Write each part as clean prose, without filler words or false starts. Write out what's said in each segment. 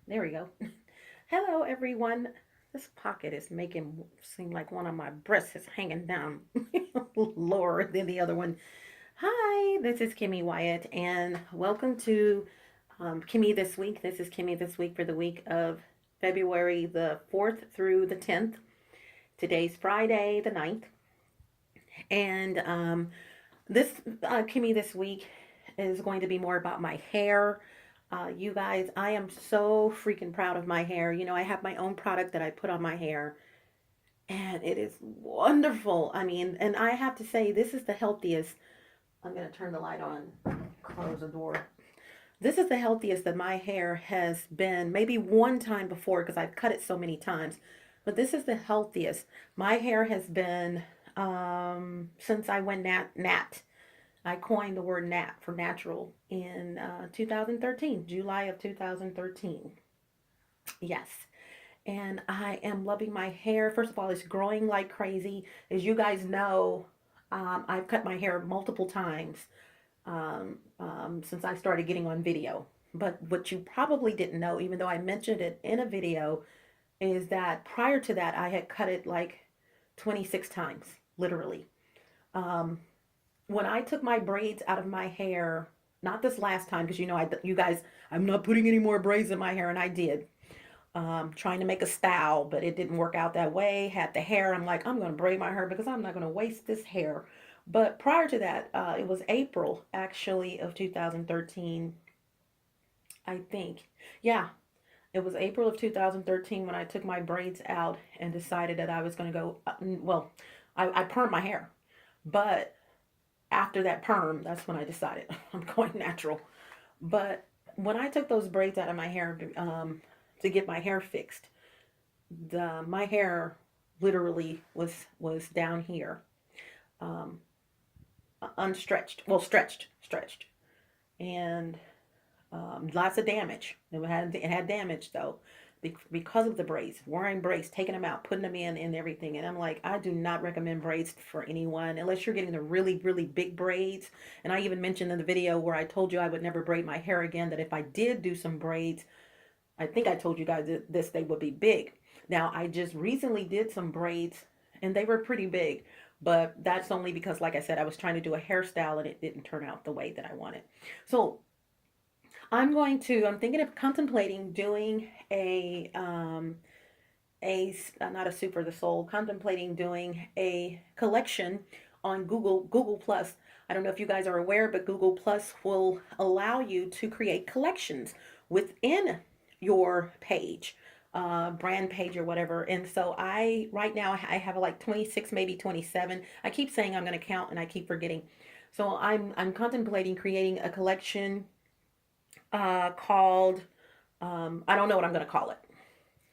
There we go. Hello, everyone. This pocket is making seem like one of my breasts is hanging down lower than the other one. Hi, this is Kimmy Wyatt, and welcome to Kimmy This Week. This is Kimmy This Week for the week of February the 4th through the 10th. Today's Friday the 9th. And this Kimmy This Week is going to be more about my hair. You guys, I am so freaking proud of my hair. You know, I have my own product that I put on my hair, and it is wonderful. I mean, and I have to say, this is the healthiest. I'm going to turn the light on, close the door. This is the healthiest that my hair has been, maybe one time before because I've cut it so many times, but this is the healthiest. My hair has been since I went nat. I coined the word nat for natural in 2013, July of 2013. Yes. And I am loving my hair. First of all, it's growing like crazy. As you guys know, I've cut my hair multiple times since I started getting on video. But what you probably didn't know, even though I mentioned it in a video, is that prior to that, I had cut it like 26 times, literally. Um, when I took my braids out of my hair, not this last time, because you guys, I'm not putting any more braids in my hair, and I did. Trying to make a style, but it didn't work out that way. Had the hair, I'm like, I'm going to braid my hair because I'm not going to waste this hair. But prior to that, it was April actually of 2013, I think. Yeah, it was April of 2013 when I took my braids out and decided that I was going to go. Well, I permed my hair, but after that perm, that's when I decided I'm going natural. But when I took those braids out of my hair to get my hair fixed, the my hair literally was down here, um, unstretched, well stretched, and lots of damage. It had damage though, because of the braids, wearing braids, taking them out, putting them in, and everything. And I'm like, I do not recommend braids for anyone unless you're getting the really big braids. And I even mentioned in the video where I told you I would never braid my hair again, that if I did do some braids, I think I told you guys this, they would be big. Now, I just recently did some braids and they were pretty big, but that's only because, like I said, I was trying to do a hairstyle and it didn't turn out the way that I wanted. So I'm thinking of contemplating doing not a soup for the soul, contemplating doing a collection on Google Plus. I don't know if you guys are aware, but Google Plus will allow you to create collections within your page, brand page or whatever. And so right now I have like 26, maybe 27. I keep saying I'm going to count and I keep forgetting. So I'm contemplating creating a collection called I don't know what I'm going to call it.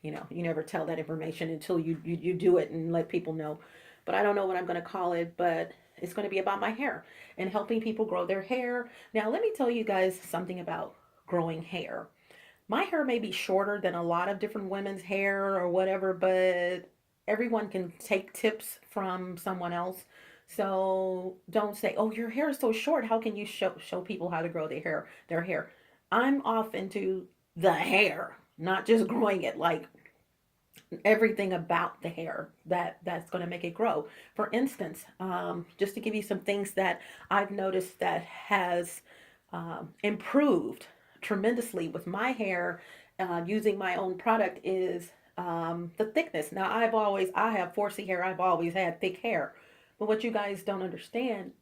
You know, you never tell that information until you do it and let people know. But I don't know what I'm going to call it, but it's going to be about my hair and helping people grow their hair. Now, let me tell you guys something about growing hair. My hair may be shorter than a lot of different women's hair or whatever, but everyone can take tips from someone else. So don't say, "Oh, your hair is so short. How can you show people how to grow their hair?" I'm off into the hair, not just growing it, like everything about the hair that's going to make it grow. For instance, just to give you some things that I've noticed that has improved tremendously with my hair, using my own product, is the thickness. Now, I have 4C hair. I've always had thick hair, but what you guys don't understand,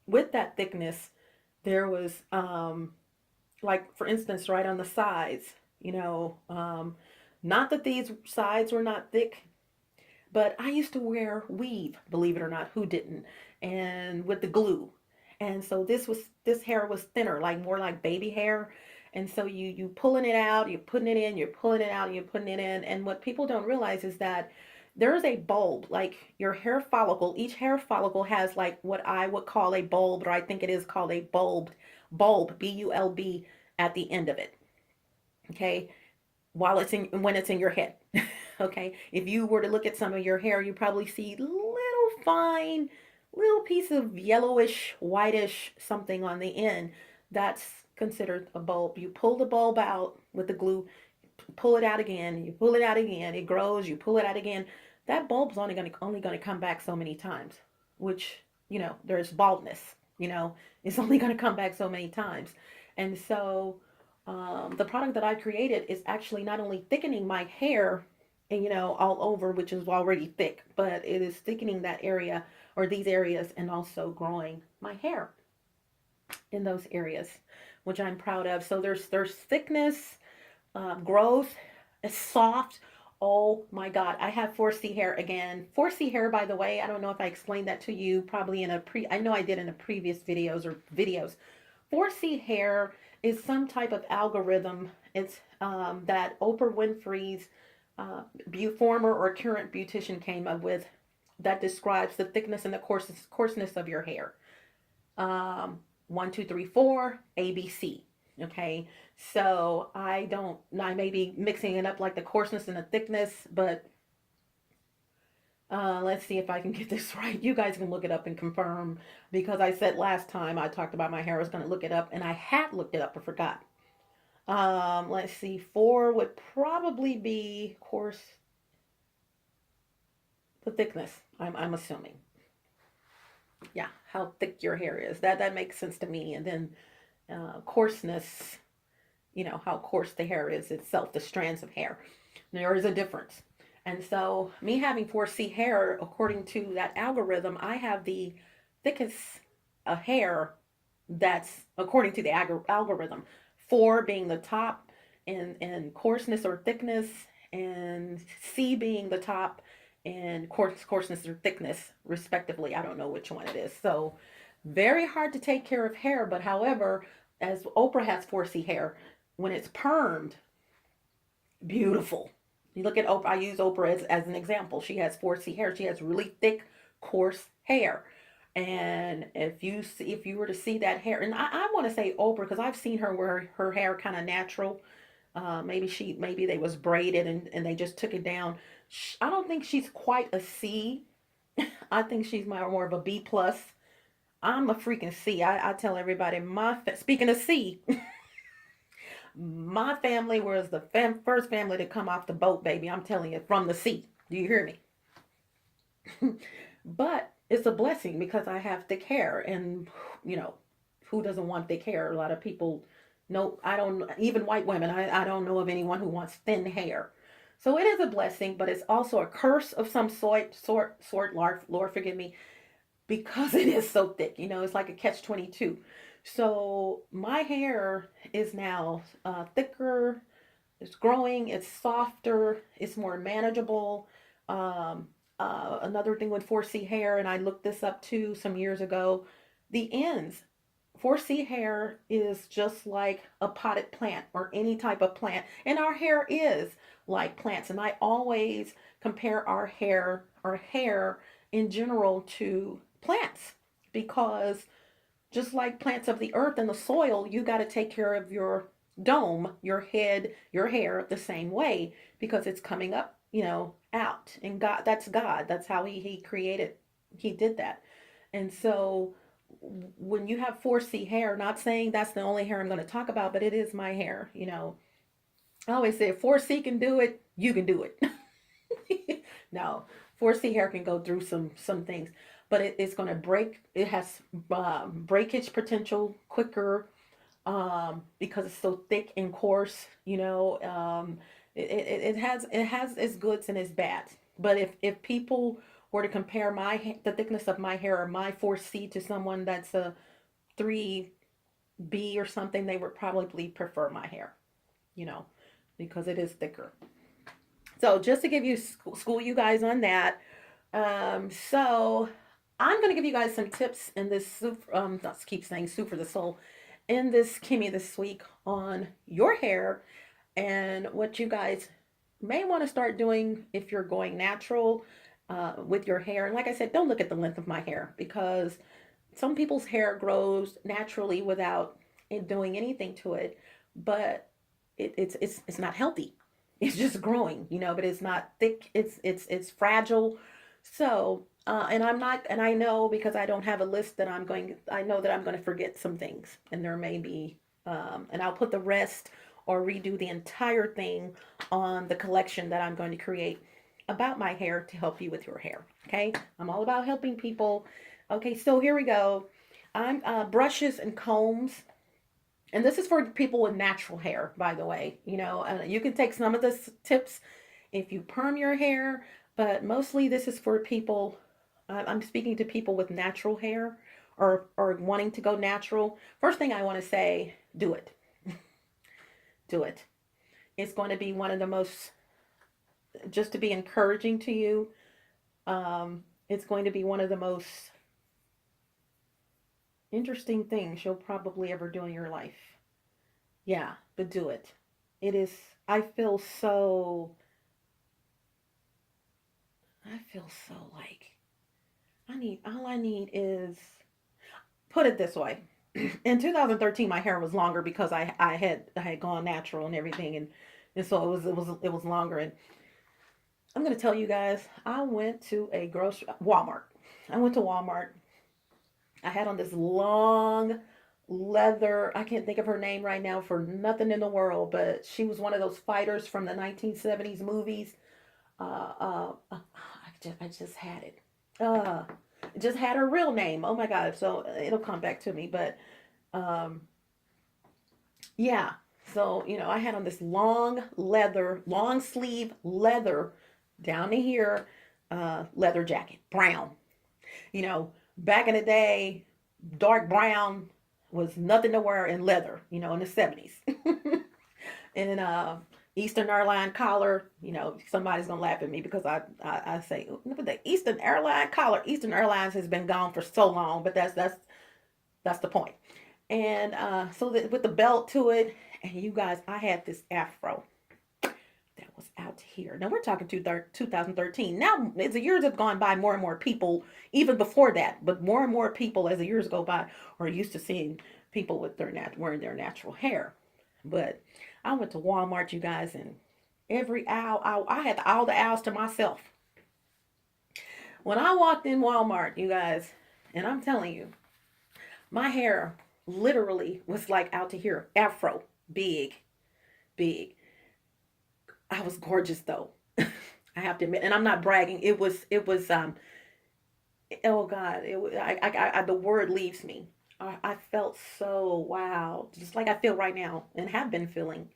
with that thickness, there was like, for instance, right on the sides, you know, not that these sides were not thick, but I used to wear weave, believe it or not, who didn't? And with the glue. And so this hair was thinner, like more like baby hair. And so you pulling it out, you're putting it in, you're pulling it out, you're putting it in. And what people don't realize is that there is a bulb, like your hair follicle. Each hair follicle has like what I would call a bulb, or I think it is called a bulb, bulb, at the end of it. Okay, when it's in your head. Okay, if you were to look at some of your hair, you probably see little fine little piece of yellowish whitish something on the end. That's considered a bulb. You pull the bulb out with the glue, pull it out again, you pull it out again, it grows, you pull it out again. That bulb's only gonna come back so many times, which, there's baldness, it's only gonna come back so many times. And so the product that I created is actually not only thickening my hair and all over, which is already thick, but it is thickening that area or these areas and also growing my hair in those areas, which I'm proud of. So there's thickness, growth, it's soft. Oh my God, I have 4C hair again. 4C hair, by the way, I don't know if I explained that to you probably I know I did in a previous videos. 4C hair is some type of algorithm. It's that Oprah Winfrey's former or current beautician came up with that describes the thickness and the coarseness of your hair. 1, 2, 3, 4, ABC. Okay, so I may be mixing it up like the coarseness and the thickness, but let's see if I can get this right. You guys can look it up and confirm, because I said last time I talked about my hair, I was going to look it up, and I had looked it up but forgot. Let's see, 4 would probably be coarse, the thickness, I'm assuming. Yeah, how thick your hair is. That makes sense to me. And then coarseness, how coarse the hair is itself, the strands of hair. There is a difference. And so me having 4C hair, according to that algorithm, I have the thickest hair that's according to the algorithm. 4 being the top in coarseness or thickness, and C being the top in coarseness or thickness, respectively. I don't know which one it is. So very hard to take care of hair, but however, as Oprah has 4C hair, when it's permed, beautiful. You look at Oprah, I use Oprah as an example. She has 4C hair. She has really thick, coarse hair. And if you were to see that hair, and I want to say Oprah, because I've seen her wear her hair kind of natural. Maybe they was braided and they just took it down. I don't think she's quite a C. I think she's more of a B plus. I'm a freaking C. I tell everybody, speaking of C, my family was the first family to come off the boat, baby. I'm telling you, from the sea. Do you hear me? But it's a blessing because I have thick hair, and who doesn't want thick hair? A lot of people know. I don't, even white women. I don't know of anyone who wants thin hair. So it is a blessing, but it's also a curse of some sort. Lord forgive me, because it is so thick. It's like a catch-22. So my hair is now thicker. It's growing. It's softer. It's more manageable. Another thing with 4C hair, and I looked this up too some years ago, the ends. 4C hair is just like a potted plant or any type of plant, and our hair is like plants. And I always compare our hair in general to plants, because just like plants of the earth and the soil, you got to take care of your dome, your head, your hair the same way, because it's coming up, out. And God, that's how he created, he did that. And so when you have 4C hair, not saying that's the only hair I'm going to talk about, but it is my hair. I always say if 4C can do it, you can do it. No, 4C hair can go through some things, but it's going to break. It has breakage potential quicker, because it's so thick and coarse. It has its goods and its bads. But if people were to compare the thickness of my hair or my 4C to someone that's a 3B or something, they would probably prefer my hair, because it is thicker. So just to give you school you guys on that, so I'm going to give you guys some tips in this soup, not keep saying soup for the soul, in this KimMe this week on your hair and what you guys may want to start doing if you're going natural with your hair. And like I said, don't look at the length of my hair, because some people's hair grows naturally without it doing anything to it, but it's not healthy. It's just growing, but it's not thick. It's fragile. So, and I know, because I don't have a list that I know that I'm going to forget some things, and there may be, and I'll put the rest or redo the entire thing on the collection that I'm going to create about my hair to help you with your hair. Okay, I'm all about helping people. Okay, so here we go. I'm brushes and combs, and this is for people with natural hair, by the way. You can take some of the tips if you perm your hair, but mostly this is for people. I'm speaking to people with natural hair, or wanting to go natural. First thing I want to say, do it. Do it. It's going to be one of the most, just to be encouraging to you, it's going to be one of the most interesting things you'll probably ever do in your life. Yeah, but do it. It is, I feel so, I feel so like, all I need is, put it this way. In 2013, my hair was longer because I had gone natural and everything, and so it was longer. And I'm gonna tell you guys, I went to a Walmart. I went to Walmart. I had on this long leather. I can't think of her name right now for nothing in the world, but she was one of those fighters from the 1970s movies. I just had it. Just had her real name. Oh my God. So it'll come back to me. But um, yeah. So, I had on this long sleeve leather down to here, leather jacket, brown. You know, Back in the day, dark brown was nothing to wear in leather, in the 70s. And Eastern Airline collar, somebody's gonna laugh at me because I say, look at the Eastern Airline collar. Eastern Airlines has been gone for so long, but that's the point. And with the belt to it, and you guys, I had this afro that was out here. Now we're talking 2013. Now, as the years have gone by, more and more people, even before that, but more and more people as the years go by, are used to seeing people with wearing their natural hair. But I went to Walmart, you guys, and every aisle, I had all the aisles to myself. When I walked in Walmart, you guys, and I'm telling you, my hair literally was like out to here, afro, big, big. I was gorgeous though. I have to admit, and I'm not bragging. It was oh God, the word leaves me. I felt so wow, just like I feel right now and have been feeling.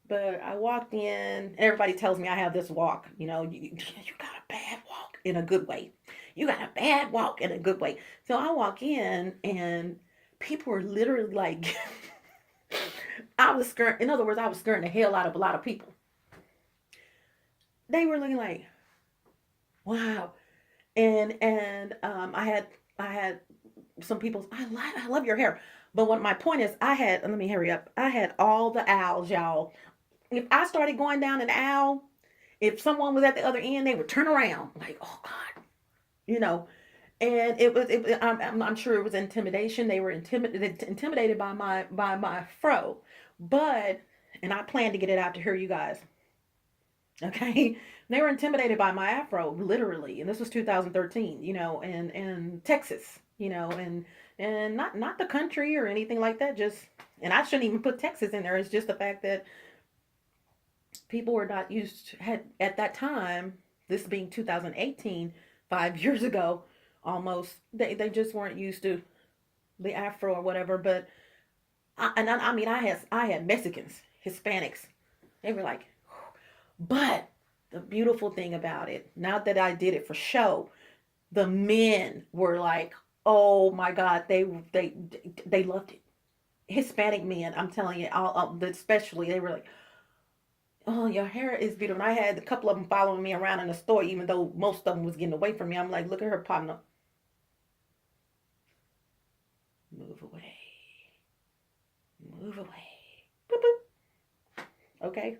But I walked in, everybody tells me I have this walk, you got a bad walk in a good way. You got a bad walk in a good way. So I walk in and people were literally like, I was scared. In other words, I was scaring the hell out of a lot of people. They were looking like, wow. And I had some people. I love your hair. But what my point is, let me hurry up. I had all the owls, y'all. If I started going down an owl, if someone was at the other end, they would turn around like, oh God, you know. And I'm sure it was intimidation. They were intimidated by my fro, but and I plan to get it out to hear you guys. Okay, they were intimidated by my afro, literally, and this was 2013, and Texas, and not the country or anything like that. Just, and I shouldn't even put Texas in there. It's just the fact that people were not had at that time, this being 2018, 5 years ago, almost, they just weren't used to the afro or whatever. But I mean, I had Mexicans, Hispanics, they were like. But the beautiful thing about it, not that I did it for show, the men were like, "Oh my God!" They loved it. Hispanic men, I'm telling you, especially they were like, "Oh, your hair is beautiful." And I had a couple of them following me around in the store, even though most of them was getting away from me. I'm like, "Look at her partner, move away, move away, boop boop." Okay.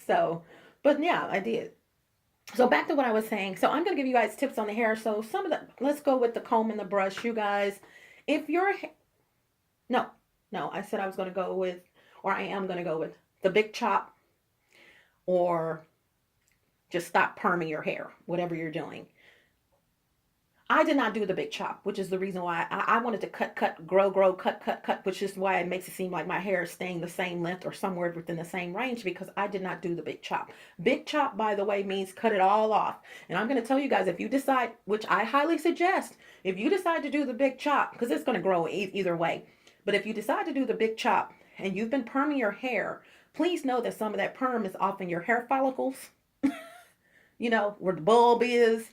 So, but yeah, I did. So back to what I was saying. So I'm going to give you guys tips on the hair. So let's go with the comb and the brush, you guys. If your, no, no, I said I was going to go with, or I am going to go with the big chop, or just stop perming your hair, whatever you're doing. I did not do the big chop, which is the reason why I wanted to cut, grow, cut, which is why it makes it seem like my hair is staying the same length or somewhere within the same range, because I did not do the big chop. Big chop, by the way, means cut it all off. And I'm going to tell you guys, if you decide, which I highly suggest, if you decide to do the big chop, because it's going to grow either way, but if you decide to do the big chop and you've been perming your hair, please know that some of that perm is off in your hair follicles, where the bulb is.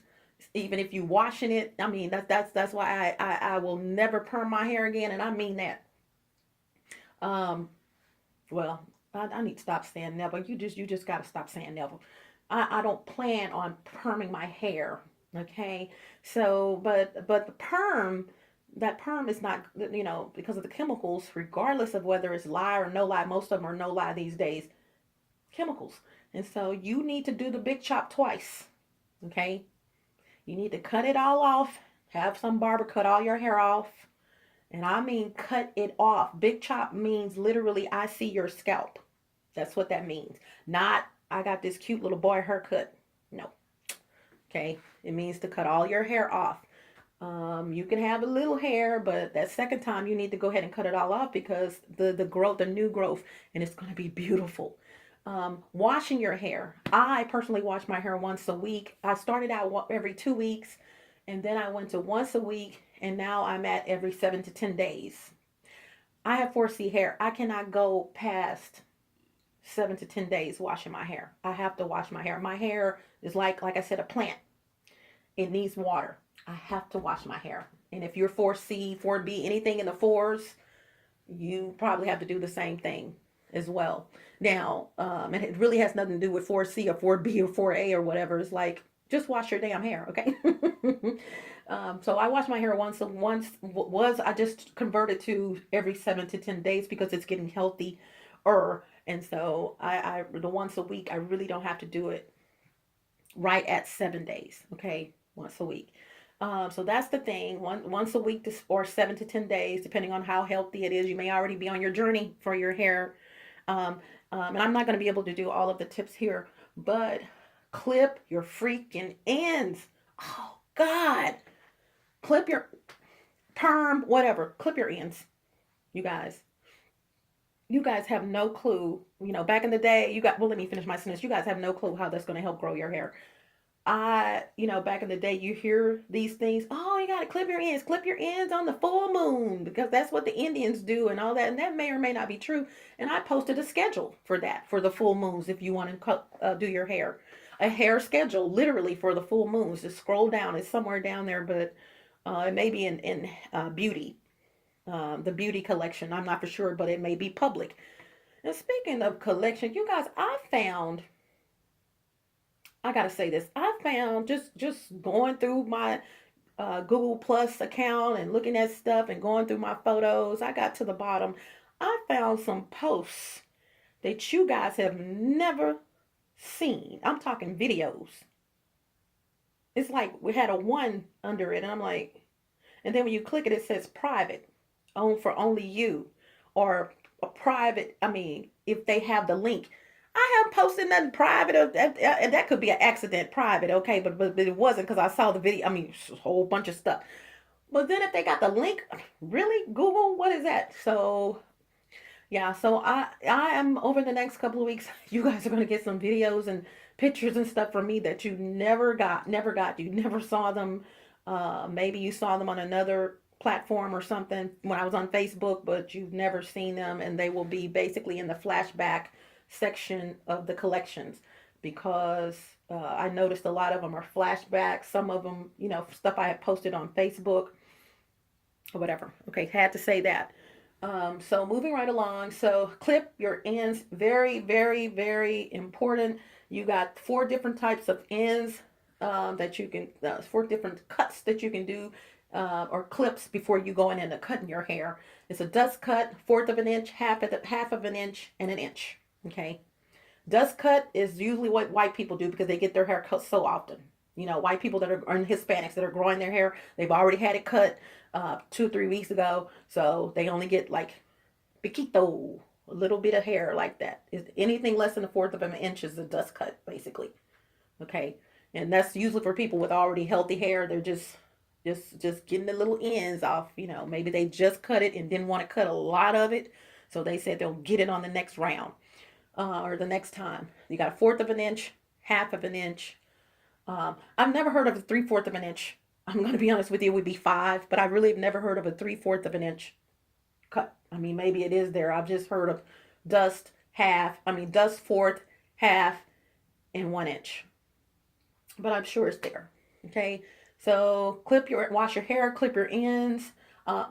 Even if you washing it, I mean, that's why I will never perm my hair again, and I mean that. Um, well, I need to stop saying never. You just gotta stop saying never. I don't plan on perming my hair. Okay, so but the perm, that perm is not, because of the chemicals, regardless of whether it's lye or no lye. Most of them are no lye these days. Chemicals, and so you need to do the big chop twice. Okay, you need to cut it all off. Have some barber cut all your hair off. And I mean cut it off. Big chop means literally I see your scalp. That's what that means. Not I got this cute little boy haircut. No. Okay. It means to cut all your hair off. You can have a little hair, but that second time you need to go ahead and cut it all off, because the growth, the new growth, and it's going to be beautiful. Washing your hair. I personally wash my hair once a week. I started out every 2 weeks, and then I went to once a week, and now I'm at every 7 to 10 days. I have 4C hair. I cannot go past 7 to 10 days washing my hair. I have to wash my hair. My hair is like I said, a plant. It needs water. I have to wash my hair. And if you're 4C, 4B, anything in the fours, you probably have to do the same thing as well. Now, and it really has nothing to do with 4C or 4B or 4A or whatever. It's like, just wash your damn hair, okay? So I wash my hair once. I just converted to every 7 to 10 days because it's getting healthy. And so the once a week, I really don't have to do it right at 7 days, okay? Once a week. So that's the thing. Once a week or 7 to 10 days, depending on how healthy it is. You may already be on your journey for your hair. And I'm not going to be able to do all of the tips here, but clip your freaking ends. Oh, God. Clip your perm, whatever. Clip your ends, you guys. You guys have no clue. Back in the day, well, let me finish my sentence. You guys have no clue how that's going to help grow your hair. Back in the day, you hear these things. Oh, you got to clip your ends. Clip your ends on the full moon, because that's what the Indians do and all that. And that may or may not be true. And I posted a schedule for that, for the full moons, if you want to do your hair. A hair schedule, literally, for the full moons. Just scroll down. It's somewhere down there, but it may be in beauty, the beauty collection. I'm not for sure, but it may be public. And speaking of collection, you guys, I gotta say this. I found, just going through my Google Plus account and looking at stuff and going through my photos, I got to the bottom. I found some posts that you guys have never seen. I'm talking videos. It's like we had a 1 under it, and I'm like, and then when you click it, it says private, for only you, or a private. I mean, if they have the link. I haven't posted nothing private, and that could be an accident private, okay, but it wasn't, because I saw the video. I mean, a whole bunch of stuff. But then if they got the link, really, Google, what is that? So yeah, so I am, over the next couple of weeks, you guys are going to get some videos and pictures and stuff from me that you never got. You never saw them. Maybe you saw them on another platform or something when I was on Facebook, but you've never seen them, and they will be basically in the flashback section of the collections, because I noticed a lot of them are flashbacks. Some of them, stuff I had posted on Facebook or whatever. Okay, had to say that. So moving right along. So clip your ends. Very, very, very important. You got 4 different types of ends that you can, 4 different cuts that you can do, or clips, before you go in and cutting your hair. It's a dust cut, 1/4 of an inch, half of an inch, and an inch. Okay. Dust cut is usually what white people do, because they get their hair cut so often. White people that are Hispanics that are growing their hair, they've already had it cut 2 or 3 weeks ago. So they only get like piquito, a little bit of hair like that. Anything less than 1/4 of an inch is a dust cut, basically. Okay. And that's usually for people with already healthy hair. They're just Just getting the little ends off. Maybe they just cut it and didn't want to cut a lot of it, so they said they'll get it on the next round, or the next time. You got a fourth of an inch, half of an inch. I've never heard of a 3/4 of an inch. I'm going to be honest with you, it would be 5, but I really have never heard of a 3/4 of an inch cut. I mean, maybe it is there. I've just heard of dust fourth, half, and 1 inch. But I'm sure it's there. Okay. So wash your hair, clip your ends,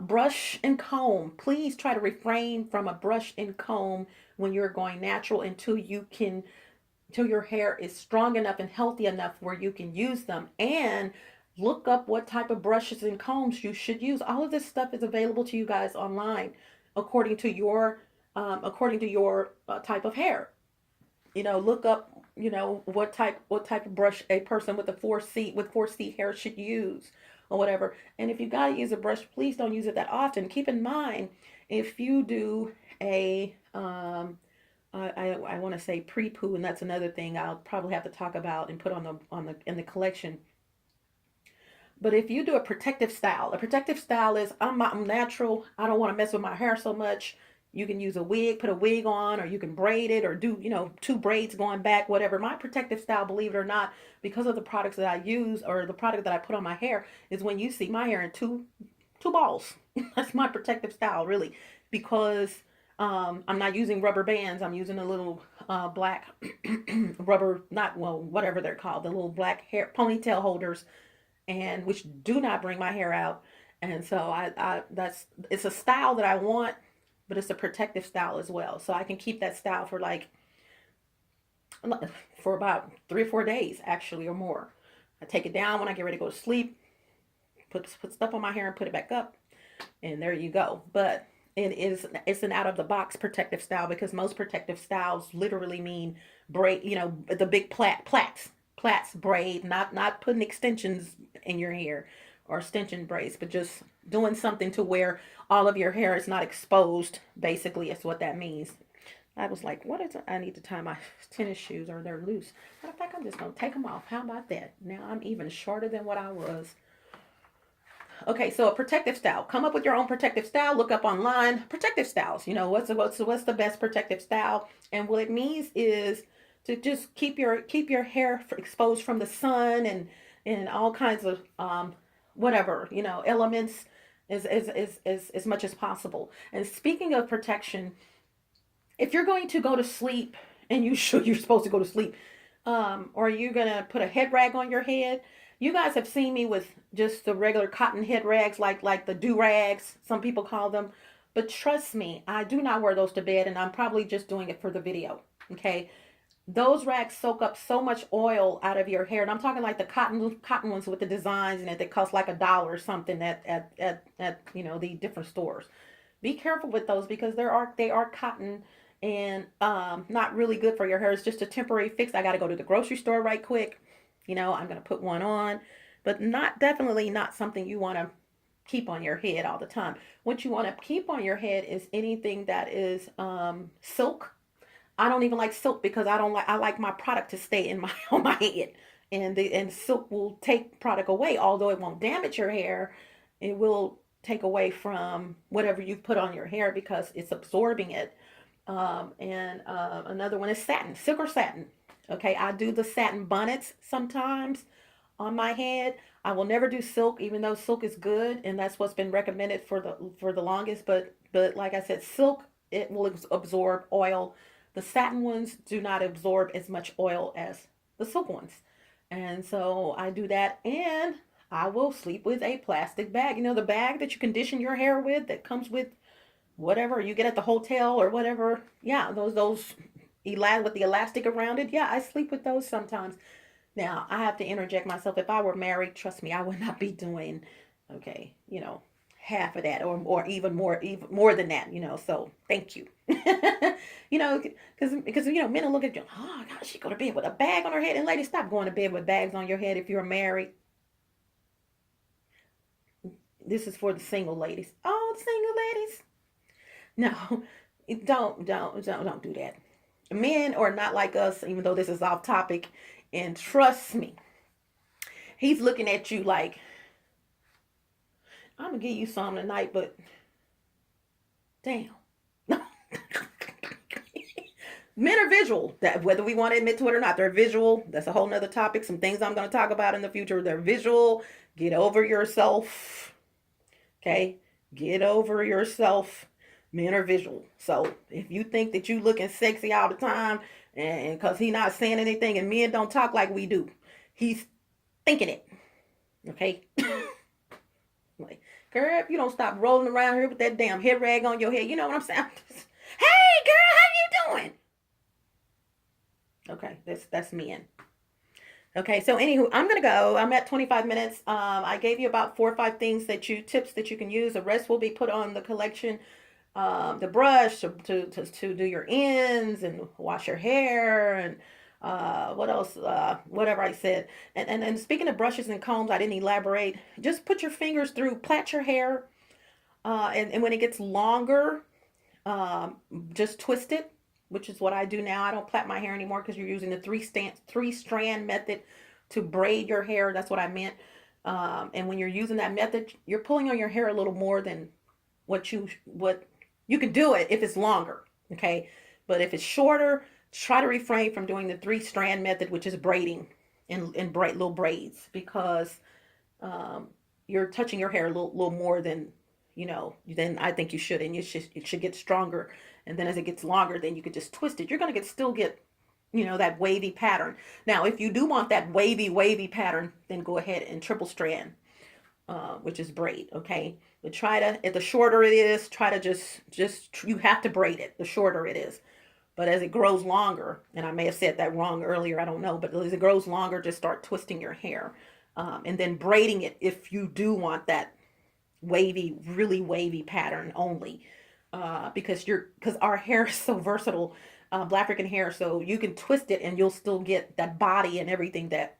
brush and comb. Please try to refrain from a brush and comb when you're going natural until your hair is strong enough and healthy enough where you can use them. And look up what type of brushes and combs you should use. All of this stuff is available to you guys online according to your type of hair. Look up, what type of brush a person with 4C hair should use or whatever. And if you got to use a brush, please don't use it that often. Keep in mind, if you do a I want to say pre-poo, and that's another thing I'll probably have to talk about and put in the collection. But if you do a protective style is I'm natural. I don't want to mess with my hair so much. You can use a wig, put a wig on, or you can braid it, or do 2 braids going back, whatever. My protective style, believe it or not, because of the products that I use or the product that I put on my hair, is when you see my hair in two balls. That's my protective style, really, because I'm not using rubber bands. I'm using a little black rubber, whatever they're called, the little black hair ponytail holders, and which do not bring my hair out. And so it's a style that I want, but it's a protective style as well. So I can keep that style for about 3 or 4 days, actually, or more. I take it down when I get ready to go to sleep, put stuff on my hair and put it back up, and there you go. But it's an out of the box protective style, because most protective styles literally mean braid, the big plaits braid, not putting extensions in your hair or extension braids, but just doing something to where all of your hair is not exposed. Basically, is what that means. I was like, what is it? I need to tie my tennis shoes, or they're loose. Matter of fact, I'm just going to take them off. How about that? Now I'm even shorter than what I was. Okay, so a protective style. Come up with your own protective style. Look up online protective styles. What's the best protective style? And what it means is to just keep your hair exposed from the sun and all kinds of whatever, elements as much as possible. And speaking of protection, if you're going to go to sleep, and you're supposed to go to sleep, or you're gonna put a head rag on your head. You guys have seen me with just the regular cotton head rags, like the do-rags, some people call them. But trust me, I do not wear those to bed, and I'm probably just doing it for the video. Okay? Those rags soak up so much oil out of your hair. And I'm talking like the cotton ones with the designs in it that cost like $1 or something at the different stores. Be careful with those, because they are cotton and not really good for your hair. It's just a temporary fix. I got to go to the grocery store right quick. I'm going to put one on, but definitely not something you want to keep on your head all the time. What you want to keep on your head is anything that is silk. I don't even like silk, because I like my product to stay on my head, and silk will take product away. Although it won't damage your hair, it will take away from whatever you've put on your hair, because it's absorbing it. Another one is satin, silk or satin. Okay, I do the satin bonnets sometimes on my head. I will never do silk, even though silk is good, and that's what's been recommended for the longest. But like I said, silk, it will absorb oil. The satin ones do not absorb as much oil as the silk ones, and so I do that. And I will sleep with a plastic bag. The bag that you condition your hair with, that comes with whatever you get at the hotel or whatever. Yeah, those with the elastic around it. Yeah, I sleep with those sometimes. Now, I have to interject myself. If I were married, trust me, I would not be doing, okay, half of that, or even more than that, so thank you. Because men will look at you, oh gosh, she go to bed with a bag on her head. And ladies, stop going to bed with bags on your head if you're married. This is for the single ladies. Oh, single ladies. No, don't do that. Men are not like us, even though this is off topic. And trust me, he's looking at you like, I'm gonna give you some tonight, but damn. Men are visual. That whether we want to admit to it or not, they're visual. That's a whole nother topic. Some things I'm going to talk about in the future. They're visual. Get over yourself. Okay? Get over yourself. Men are visual. So if you think that you looking sexy all the time, and because he not saying anything, and men don't talk like we do, he's thinking it. Okay? Like, girl, if you don't stop rolling around here with that damn head rag on your head, you know what I'm saying? Hey, girl, how you doing? Okay, that's men. Okay, so anywho, I'm gonna go. I'm at 25 minutes. I gave you about 4 or 5 tips that you can use. The rest will be put on the collection. The brush to do your ends and wash your hair and what else? Whatever I said. And speaking of brushes and combs, I didn't elaborate. Just put your fingers through, plait your hair, and when it gets longer, um, just twist it, which is what I do now. I don't plait my hair anymore because you're using the three strand method to braid your hair. That's what I meant. And when you're using that method, you're pulling on your hair a little more than what you can do it if it's longer. Okay, but if it's shorter, try to refrain from doing the three strand method, which is braiding in bright little braids, because um, you're touching your hair a little more than than I think you should, and it should get stronger. And then as it gets longer, then you could just twist it. You're gonna still get that wavy pattern. Now, if you do want that wavy pattern, then go ahead and triple strand, which is braid. Okay, but try to, if the shorter it is, try to just you have to braid it. The shorter it is. But as it grows longer, and I may have said that wrong earlier, I don't know, but as it grows longer, just start twisting your hair, and then braiding it if you do want that wavy, really wavy pattern only, because our hair is so versatile, Black African hair, so you can twist it and you'll still get that body and everything that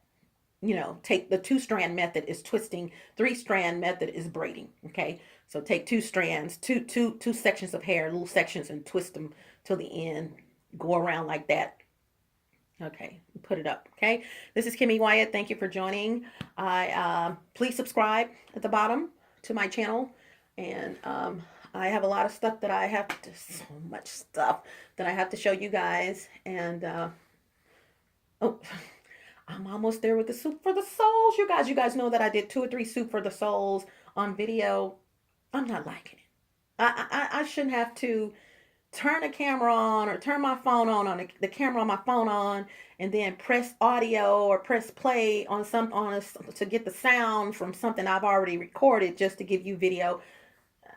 take the two-strand method is twisting, three-strand method is braiding. Okay, so take two strands, two sections of hair, little sections, and twist them till the end. Go around like that. Okay, put it up. Okay, this is Kimmy Wyatt. Thank you for joining. Please subscribe at the bottom to my channel, and I have a lot of stuff that I have to, so much stuff that I have to show you guys. And oh, I'm almost there with the soup for the souls. You guys know that I did 2 or 3 soup for the souls on video. I'm not liking it. I shouldn't have to turn the camera on or turn my phone on the camera on my phone on, and then press audio or press play on to get the sound from something I've already recorded just to give you video.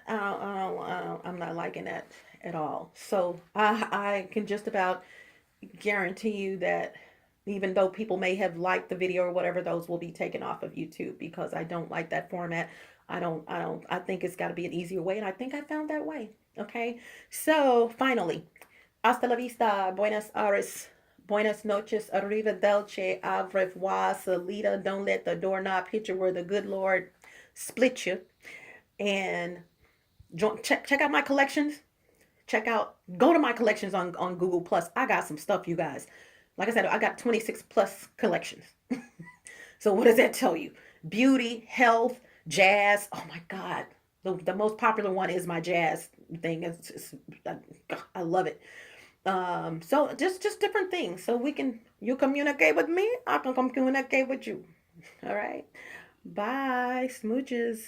I'm not liking that at all. So I can just about guarantee you that even though people may have liked the video or whatever, those will be taken off of YouTube because I don't like that format. I think it's got to be an easier way, and I think I found that way. Okay, so finally, hasta la vista, buenas aires, buenas noches, arrivederci, au revoir, salida. Don't let the doorknob hit you where the good Lord split you. And check out my collections. Go to my collections on Google Plus. I got some stuff, you guys. Like I said, I got 26 plus collections. So what does that tell you? Beauty, health, jazz. Oh my God. The most popular one is my jazz thing. I love it. So just different things. So you communicate with me, I can communicate with you. All right. Bye. Smooches.